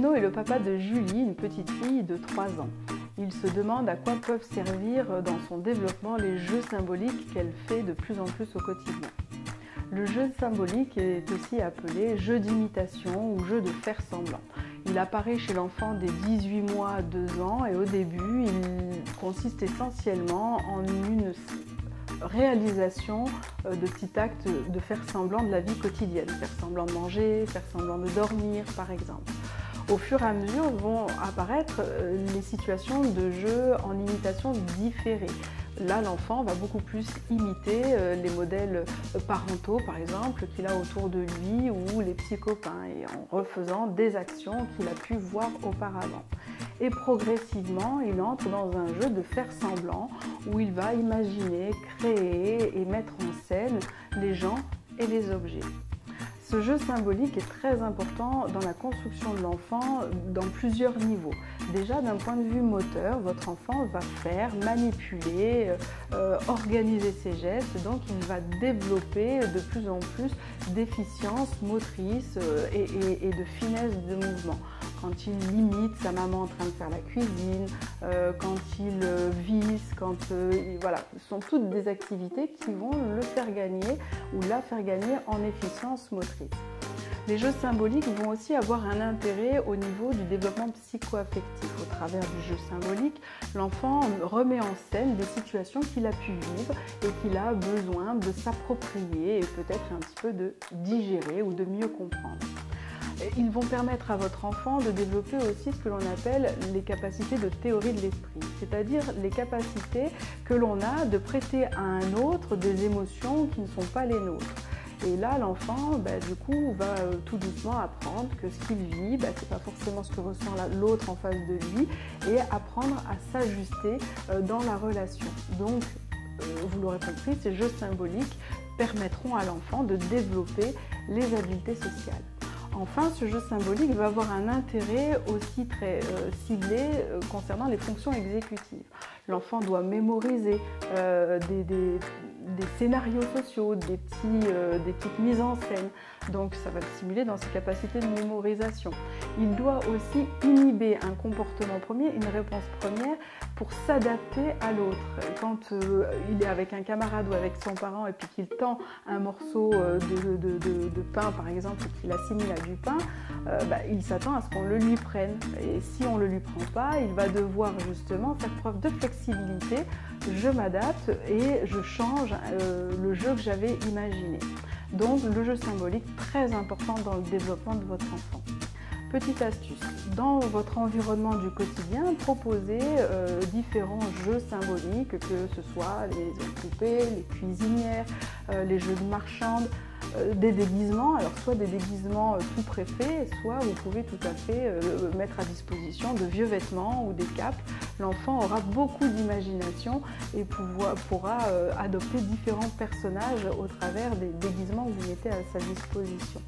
Renaud est le papa de Julie, une petite fille de 3 ans. Il se demande à quoi peuvent servir dans son développement les jeux symboliques qu'elle fait de plus en plus au quotidien. Le jeu symbolique est aussi appelé jeu d'imitation ou jeu de faire semblant. Il apparaît chez l'enfant dès 18 mois à 2 ans et au début, il consiste essentiellement en une réalisation de petits actes de faire semblant de la vie quotidienne, faire semblant de manger, faire semblant de dormir par exemple. Au fur et à mesure vont apparaître les situations de jeu en imitation différée. Là, l'enfant va beaucoup plus imiter les modèles parentaux, par exemple, qu'il a autour de lui ou les petits copains, et en refaisant des actions qu'il a pu voir auparavant. Et progressivement, il entre dans un jeu de faire semblant où il va imaginer, créer et mettre en scène les gens et les objets. Ce jeu symbolique est très important dans la construction de l'enfant dans plusieurs niveaux. Déjà, d'un point de vue moteur, votre enfant va faire, manipuler, organiser ses gestes, donc il va développer de plus en plus d'efficience motrice et de finesse de mouvement. Quand il imite sa maman en train de faire la cuisine, quand il visse, voilà, ce sont toutes des activités qui vont le faire gagner ou la faire gagner en efficience motrice. Les jeux symboliques vont aussi avoir un intérêt au niveau du développement psycho-affectif. Au travers du jeu symbolique, l'enfant remet en scène des situations qu'il a pu vivre et qu'il a besoin de s'approprier et peut-être un petit peu de digérer ou de mieux comprendre. Ils vont permettre à votre enfant de développer aussi ce que l'on appelle les capacités de théorie de l'esprit, c'est-à-dire les capacités que l'on a de prêter à un autre des émotions qui ne sont pas les nôtres. Et là, l'enfant, du coup, va tout doucement apprendre que ce qu'il vit, ce n'est pas forcément ce que ressent l'autre en face de lui, et apprendre à s'ajuster dans la relation. Donc, vous l'aurez compris, ces jeux symboliques permettront à l'enfant de développer les habiletés sociales. Enfin, ce jeu symbolique va avoir un intérêt aussi très ciblé concernant les fonctions exécutives. L'enfant doit mémoriser des scénarios sociaux, des petites mises en scène. Donc ça va le stimuler dans ses capacités de mémorisation. Il doit aussi inhiber un comportement premier, une réponse première pour s'adapter à l'autre. Quand il est avec un camarade ou avec son parent et puis qu'il tend un morceau de pain par exemple, qu'il assimile à du pain, il s'attend à ce qu'on le lui prenne. Et si on ne le lui prend pas, il va devoir justement faire preuve de flexibilité. Je m'adapte et je change le jeu que j'avais imaginé. Donc le jeu symbolique, très important dans le développement de votre enfant. Petite astuce, dans votre environnement du quotidien, proposez différents jeux symboliques, que ce soit les poupées, les cuisinières, les jeux de marchande, des déguisements, alors soit des déguisements tout préfaits, soit vous pouvez tout à fait mettre à disposition de vieux vêtements ou des capes. L'enfant aura beaucoup d'imagination et pourra adopter différents personnages au travers des déguisements que vous mettez à sa disposition.